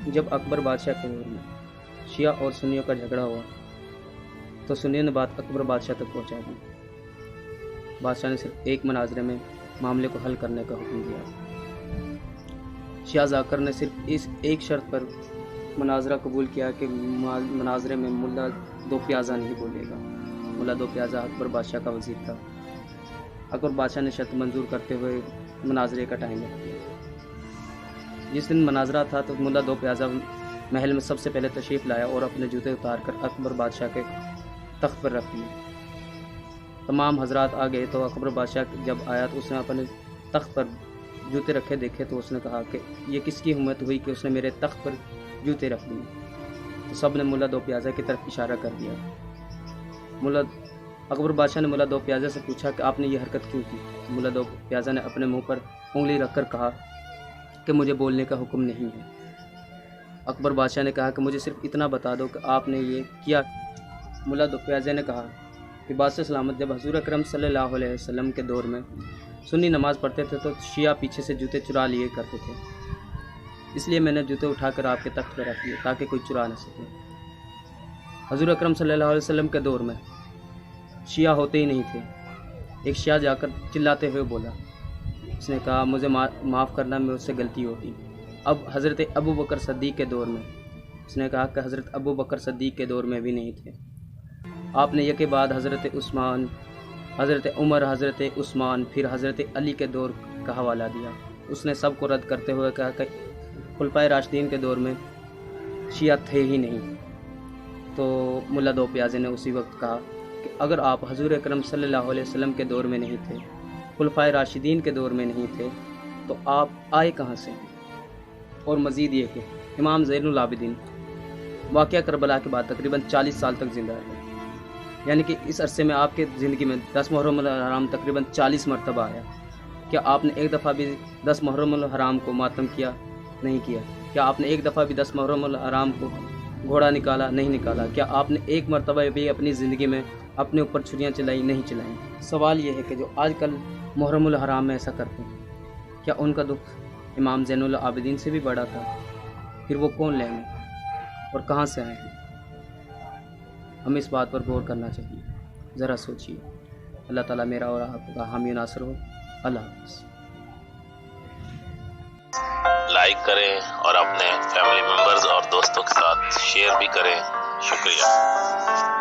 جب اکبر بادشاہ کے دور میں شیعہ اور سنیوں کا جھگڑا ہوا تو سنیوں نے بات اکبر بادشاہ تک پہنچا دی۔ بادشاہ نے صرف ایک مناظرے میں معاملے کو حل کرنے کا حکم دیا۔ شیعہ ذاکر نے صرف اس ایک شرط پر مناظرہ قبول کیا کہ مناظرے میں ملا دو پیازہ نہیں بولے گا۔ ملا دو پیازہ اکبر بادشاہ کا وزیر تھا۔ اکبر بادشاہ نے شرط منظور کرتے ہوئے مناظرے کا ٹائم رکھ دیا۔ جس دن مناظرہ تھا تو ملا دو پیازہ محل میں سب سے پہلے تشریف لایا اور اپنے جوتے اتار کر اکبر بادشاہ کے تخت پر رکھ دیے۔ تمام حضرات آ گئے تو اکبر بادشاہ جب آیا تو اس نے اپنے تخت پر جوتے رکھے دیکھے تو اس نے کہا کہ یہ کس کی ہمت ہوئی کہ اس نے میرے تخت پر جوتے رکھ دیے۔ تو سب نے ملا دو پیازہ کی طرف اشارہ کر دیا۔ اکبر بادشاہ نے ملا دو پیازہ سے پوچھا کہ آپ نے یہ حرکت کیوں کی؟ ملا دو پیازہ نے اپنے منہ پر انگلی رکھ کر کہا کہ مجھے بولنے کا حکم نہیں ہے۔ اکبر بادشاہ نے کہا کہ مجھے صرف اتنا بتا دو کہ آپ نے یہ کیا۔ ملا دو پیازہ نے کہا کہ بادشاہ سلامت، جب حضور اکرم صلی اللہ علیہ وسلم کے دور میں سنی نماز پڑھتے تھے تو شیعہ پیچھے سے جوتے چرا لیے کرتے تھے، اس لیے میں نے جوتے اٹھا کر آپ کے تخت پر رکھ دیے تاکہ کوئی چرا نہ سکے۔ حضور اکرم صلی اللہ علیہ وسلم کے دور میں شیعہ ہوتے ہی نہیں تھے۔ ایک شیعہ جا کر چلاتے ہوئے بولا، اس نے کہا مجھے معاف کرنا، مجھ سے غلطی ہوگی۔ اب حضرت ابو بکر صدیق کے دور میں، اس نے کہا کہ حضرت ابو بکر صدیق کے دور میں بھی نہیں تھے۔ آپ نے یہ کے بعد حضرت عثمان، حضرت عمر، حضرت عثمان، پھر حضرت علی کے دور کا حوالہ دیا۔ اس نے سب کو رد کرتے ہوئے کہا کہ خلفائے راشدین کے دور میں شیعہ تھے ہی نہیں۔ تو ملا دو پیازے نے اسی وقت کہا کہ اگر آپ حضور اکرم صلی اللہ علیہ وسلم کے دور میں نہیں تھے، خلفائے راشدین کے دور میں نہیں تھے، تو آپ آئے کہاں سے؟ اور مزید یہ کہ امام زین العابدین واقعہ کربلا کے بعد تقریباً 40 سال تک زندہ رہے، یعنی کہ اس عرصے میں آپ کے زندگی میں 10 محرم الحرام تقریباً 40 مرتبہ آیا۔ کیا آپ نے ایک دفعہ بھی 10 محرم الحرام کو ماتم کیا؟ نہیں کیا۔ کیا آپ نے ایک دفعہ بھی 10 محرم الحرام کو گھوڑا نکالا؟ نہیں نکالا۔ کیا آپ نے ایک مرتبہ بھی اپنی زندگی میں اپنے اوپر چھریاں چلائیں؟ نہیں چلائیں۔ سوال یہ ہے کہ جو آج کل محرم الحرام میں ایسا کرتے ہیں، کیا ان کا دکھ امام زین العابدین سے بھی بڑا تھا؟ پھر وہ کون لیں گے اور کہاں سے آئے ہیں؟ ہمیں اس بات پر غور کرنا چاہیے، ذرا سوچیے۔ اللہ تعالیٰ میرا اور آپ کا حامی و ناصر ہو۔ اللہ حافظ۔ لائک کریں اور اپنے فیملی ممبرز اور دوستوں کے ساتھ شیئر بھی کریں۔ شکریہ۔